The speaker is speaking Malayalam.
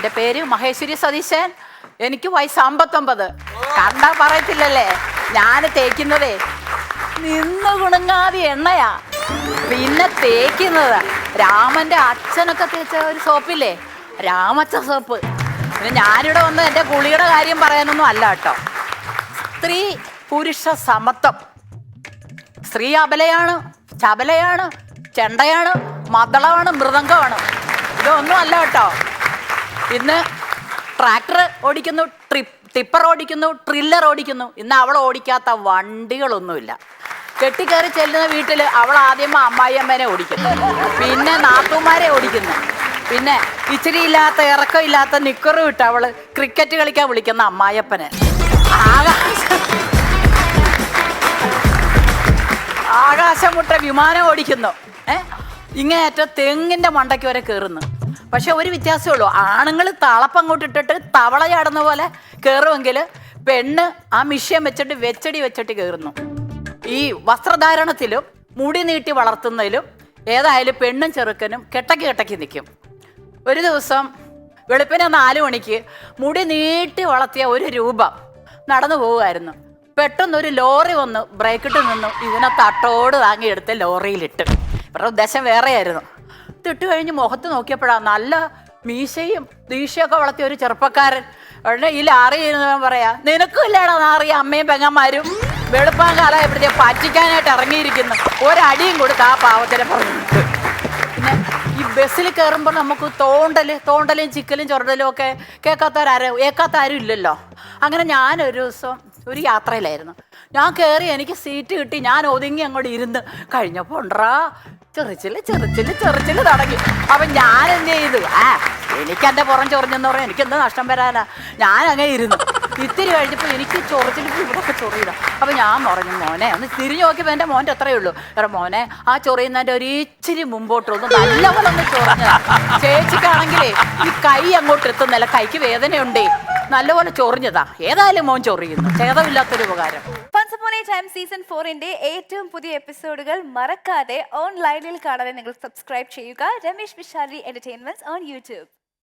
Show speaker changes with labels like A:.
A: എൻ്റെ പേര് മഹേശ്വരി സതീശൻ. എനിക്ക് വയസ്സ് 59. കണ്ടാ പറയത്തില്ലല്ലേ, ഞാൻ തേക്കുന്നതേ നിന്ന് കുണുങ്ങാതെ എണ്ണയാ. പിന്നെ തേക്കുന്നത് രാമൻ്റെ അച്ഛനൊക്കെ തേച്ച ഒരു സോപ്പില്ലേ, രാമച്ച സോപ്പ്. പിന്നെ ഞാനിവിടെ വന്ന് എൻ്റെ കുളിയുടെ കാര്യം പറയാനൊന്നും അല്ല കേട്ടോ. സ്ത്രീ പുരുഷ സമത്വം. സ്ത്രീ അബലയാണ്, ചബലയാണ്, ചെണ്ടയാണ്, മദ്ദളമാണ്, മൃദംഗമാണ്. ഇതൊന്നും അല്ല കേട്ടോ. ഇന്ന് ട്രാക്ടർ ഓടിക്കുന്നു, ടിപ്പർ ഓടിക്കുന്നു, ട്രില്ലർ ഓടിക്കുന്നു. ഇന്ന് അവൾ ഓടിക്കാത്ത വണ്ടികളൊന്നുമില്ല. കെട്ടിക്കയറി ചെല്ലുന്ന വീട്ടിൽ അവൾ ആദ്യം അമ്മായിയമ്മേനെ ഓടിക്കുന്നു, പിന്നെ നാത്തൂമാരെ ഓടിക്കുന്നു, പിന്നെ ഇച്ചിരി ഇല്ലാത്ത ഇറക്കമില്ലാത്ത നിക്കറും ഇട്ട് അവൾ ക്രിക്കറ്റ് കളിക്കാൻ വിളിക്കുന്ന അമ്മായിയപ്പനെ. ആകാശം മുട്ട വിമാനം ഓടിക്കുന്നു. ഇങ്ങേറ്റ തെങ്ങിൻ്റെ മണ്ടയ്ക്ക് വരെ കയറുന്നു. പക്ഷെ ഒരു വ്യത്യാസമേ ഉള്ളൂ, ആണുങ്ങൾ തളപ്പങ്ങോട്ട് ഇട്ടിട്ട് തവള ചാടുന്ന പോലെ കയറുമെങ്കിൽ പെണ്ണ് ആ മിഷ്യം വെച്ചിട്ട് വെച്ചടി കയറുന്നു. ഈ വസ്ത്രധാരണത്തിലും മുടി നീട്ടി വളർത്തുന്നതിലും ഏതായാലും പെണ്ണും ചെറുക്കനും കെട്ടക്കി നിൽക്കും. ഒരു ദിവസം വെളുപ്പിനെ 4 മണിക്ക് മുടി നീട്ടി വളർത്തിയ ഒരു രൂപ നടന്നു പോവുമായിരുന്നു. പെട്ടെന്നൊരു ലോറി വന്ന് ബ്രേക്കിട്ട് നിന്നു. ഇതിനെ തട്ടോട് താങ്ങി എടുത്ത് ലോറിയിലിട്ട്. ഇവരുടെ ഉദ്ദേശം വേറെയായിരുന്നു. ഇട്ട് കഴിഞ്ഞ് മുഖത്ത് നോക്കിയപ്പോഴാണ് നല്ല മീശയും ദീക്ഷയൊക്കെ വളർത്തിയ ഒരു ചെറുപ്പക്കാരൻ. ഉടനെ ഈ ലാറി ഇരുന്നവൻ പറയാ, നിനക്കും ഇല്ലാടാ നാറിയ അമ്മയും പെങ്ങന്മാരും വെളുപ്പാൻ കാലമായപ്പോഴത്തേ പറ്റിക്കാനായിട്ട് ഇറങ്ങിയിരിക്കുന്നു. ഒരടിയും കൊടുത്ത് ആ പാവത്തിനെ പറഞ്ഞിട്ട്. പിന്നെ ഈ ബസ്സിൽ കയറുമ്പോൾ നമുക്ക് തോണ്ടലും ചിക്കലും ചൊറടലും ഒക്കെ കേൾക്കാത്ത ആരും ഇല്ലല്ലോ. അങ്ങനെ ഞാനൊരു ദിവസം ഒരു യാത്രയിലായിരുന്നു. ഞാൻ കയറി, എനിക്ക് സീറ്റ് കിട്ടി. ഞാൻ ഒതുങ്ങി അങ്ങോട്ട് ഇരുന്ന് കഴിഞ്ഞപ്പോൾ ഉണ്ടറാ ചെറിച്ചില് തുടങ്ങി. അപ്പം ഞാൻ എന്ത് ചെയ്തു, എനിക്കെൻ്റെ പുറം ചൊറിഞ്ഞെന്ന് പറയാം, എനിക്കെന്ത് നഷ്ടം വരാനാ. ഞാൻ അങ്ങനെ ഇരുന്നു. ഇത്തിരി കഴിഞ്ഞപ്പോൾ എനിക്ക് ചൊറിച്ചിലിപ്പോൾ ഇവിടെയൊക്കെ ചൊറിയില്ല. അപ്പം ഞാൻ പറഞ്ഞു, മോനെ ഒന്ന് തിരിഞ്ഞു നോക്കിയപ്പോൾ എൻ്റെ മോൻ്റെ അത്രയേ ഉള്ളൂ. കാരണം മോനെ ആ ചൊറിയുന്നതിൻ്റെ ഒരു ഇച്ചിരി മുമ്പോട്ടുള്ളൂ, നല്ലപോലെ ഒന്ന് ചൊറിഞ്ഞ. ചേച്ചിക്കാണെങ്കിലേ ഈ കൈ അങ്ങോട്ട് എത്തുന്നില്ല, കൈക്ക് വേദനയുണ്ടേ, നല്ലപോലെ ചൊറിഞ്ഞതാ. ഏതായാലും മോൻ ചൊറിയുന്നു, ഛേദമില്ലാത്തൊരു ഉപകാരം.
B: Once Upon a Time season 4 ഏറ്റവും പുതിയ എപ്പിസോഡുകൾ മറക്കാതെ ഓൺലൈനിൽ കാണാൻ നിങ്ങൾ സബ്സ്ക്രൈബ് ചെയ്യുക. Ramesh Pishari entertainments on YouTube.